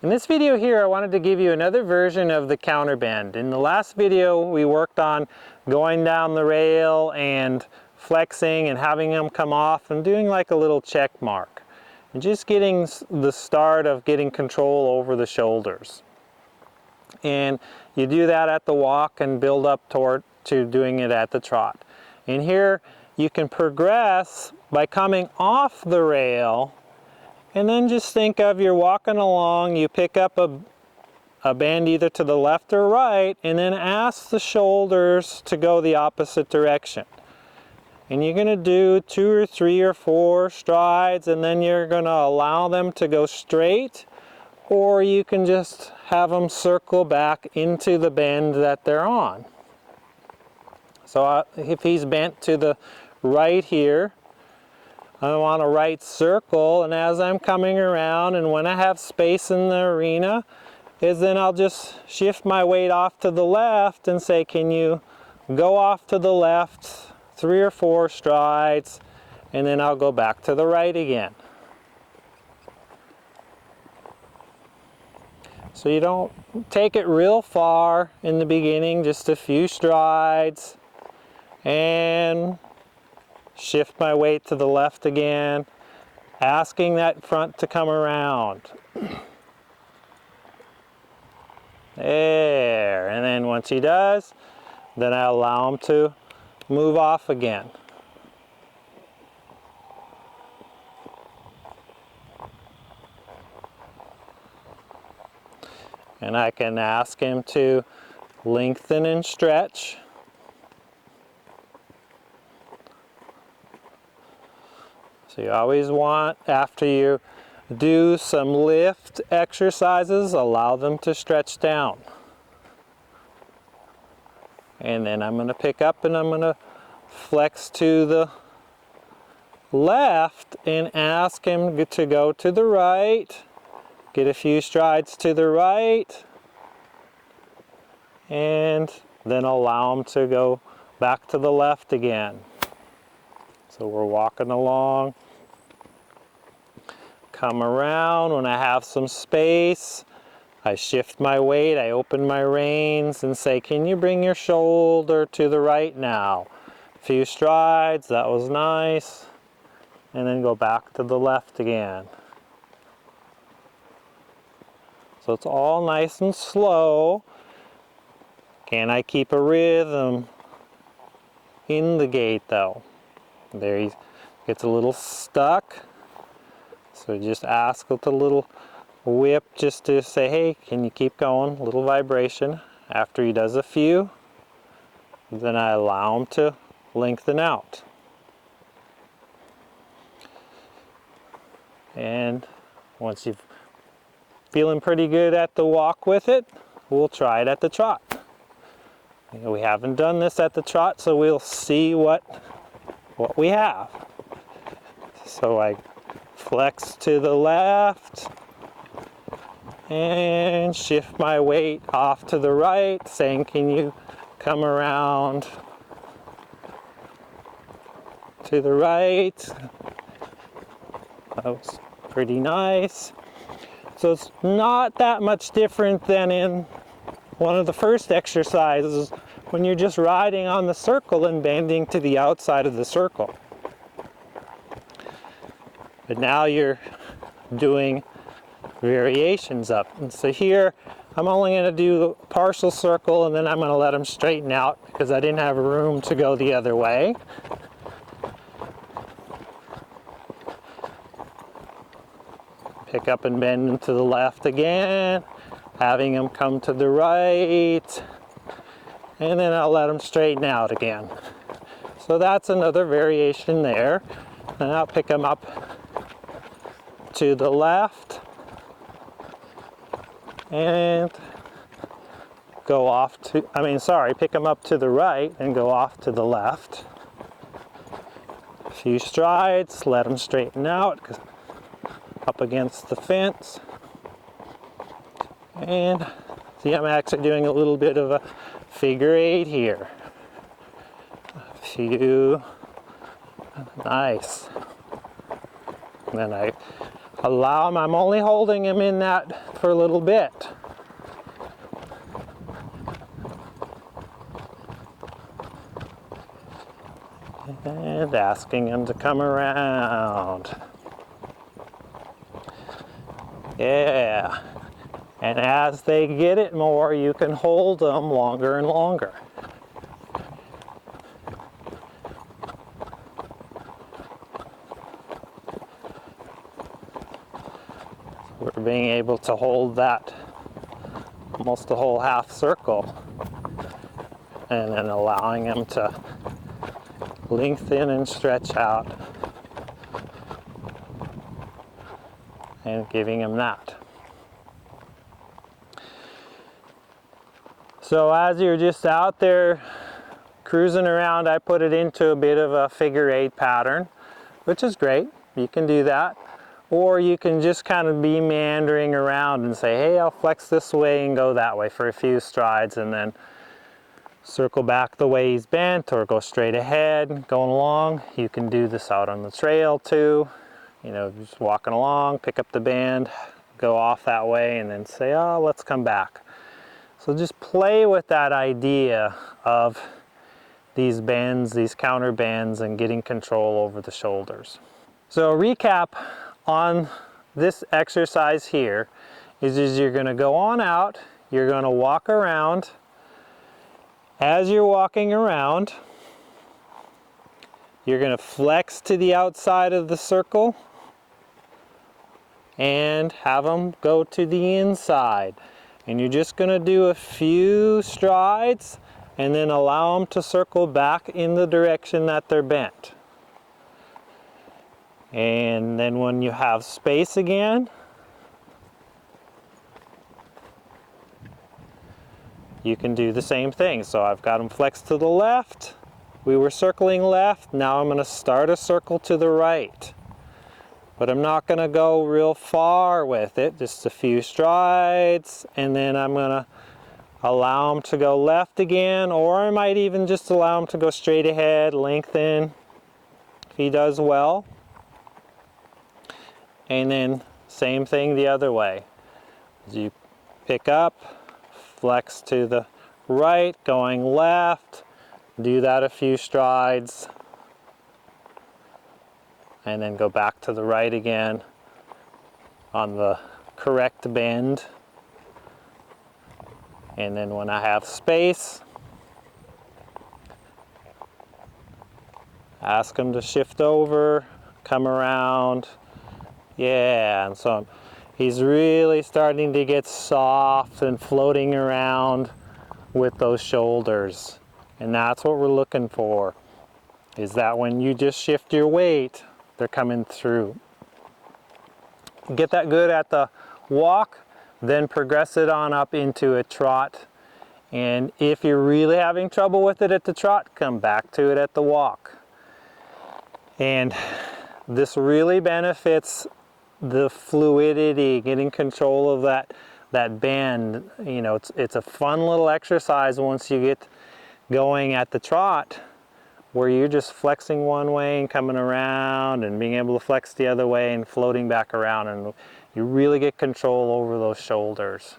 In this video here, I wanted to give you another version of the counterbend. In the last video, we worked on going down the rail and flexing and having them come off and doing like a little check mark. And just getting the start of getting control over the shoulders. And you do that at the walk and build up to doing it at the trot. And here you can progress by coming off the rail, and then just think of you're walking along, you pick up a bend either to the left or right, and then ask the shoulders to go the opposite direction. And you're going to do 2 or 3 or 4 strides, and then you're going to allow them to go straight, or you can just have them circle back into the bend that they're on. So if he's bent to the right here, I want a right circle, and as I'm coming around and when I have space in the arena, then I'll just shift my weight off to the left and say, can you go off to the left 3 or 4 strides, and then I'll go back to the right again. So you don't take it real far in the beginning, just a few strides, and shift my weight to the left again, asking that front to come around. There, and then once he does, then I allow him to move off again. And I can ask him to lengthen and stretch. So you always want, after you do some lift exercises, allow them to stretch down. And then I'm going to pick up and I'm going to flex to the left and ask him to go to the right. Get a few strides to the right. And then allow him to go back to the left again. So we're walking along. Come around. When I have some space, I shift my weight, I open my reins and say, can you bring your shoulder to the right now? A few strides, that was nice. And then go back to the left again. So it's all nice and slow. Can I keep a rhythm in the gait though? There he gets a little stuck. So just ask with a little whip just to say, hey, can you keep going? A little vibration. After he does a few, then I allow him to lengthen out. And once you're feeling pretty good at the walk with it, we'll try it at the trot. We haven't done this at the trot, so we'll see what we have. So I flex to the left and shift my weight off to the right, saying, can you come around to the right? That was pretty nice. So it's not that much different than in one of the first exercises when you're just riding on the circle and bending to the outside of the circle. But now you're doing variations up. And so here, I'm only going to do the partial circle, and then I'm going to let them straighten out because I didn't have room to go the other way. Pick up and bend them to the left again, having them come to the right, and then I'll let them straighten out again. So that's another variation there. And I'll pick them up to the left and go off to, pick them up to the right and go off to the left. A few strides, let them straighten out, up against the fence. And see, I'm actually doing a little bit of a figure 8 here. A few, nice. And then Allow him, I'm only holding him in that for a little bit. And asking him to come around. Yeah. And as they get it more, you can hold them longer and longer. We're being able to hold that almost a whole half circle, and then allowing them to lengthen and stretch out, and giving them that. So as you're just out there cruising around, I put it into a bit of a figure 8 pattern, which is great. You can do that. Or you can just kind of be meandering around and say, hey, I'll flex this way and go that way for a few strides, and then circle back the way he's bent, or go straight ahead going along. You can do this out on the trail too. You know, just walking along, pick up the band, go off that way, and then say, oh, let's come back. So just play with that idea of these bends, these counter bends, and getting control over the shoulders. So recap on this exercise here is you're going to go on out, you're going to walk around. As you're walking around, you're going to flex to the outside of the circle and have them go to the inside. And you're just going to do a few strides and then allow them to circle back in the direction that they're bent. And then when you have space again, you can do the same thing. So I've got them flexed to the left. We were circling left. Now I'm going to start a circle to the right. But I'm not going to go real far with it, just a few strides, and then I'm going to allow them to go left again, or I might even just allow him to go straight ahead, lengthen, if he does well. And then same thing the other way. As you pick up, flex to the right, going left, do that a few strides, and then go back to the right again on the correct bend. And then when I have space, ask him to shift over, come around. Yeah, and so he's really starting to get soft and floating around with those shoulders. And that's what we're looking for, is that when you just shift your weight, they're coming through. Get that good at the walk, then progress it on up into a trot. And if you're really having trouble with it at the trot, come back to it at the walk. And this really benefits the fluidity, getting control of that bend. You know, it's a fun little exercise once you get going at the trot, where you're just flexing one way and coming around and being able to flex the other way and floating back around, and you really get control over those shoulders.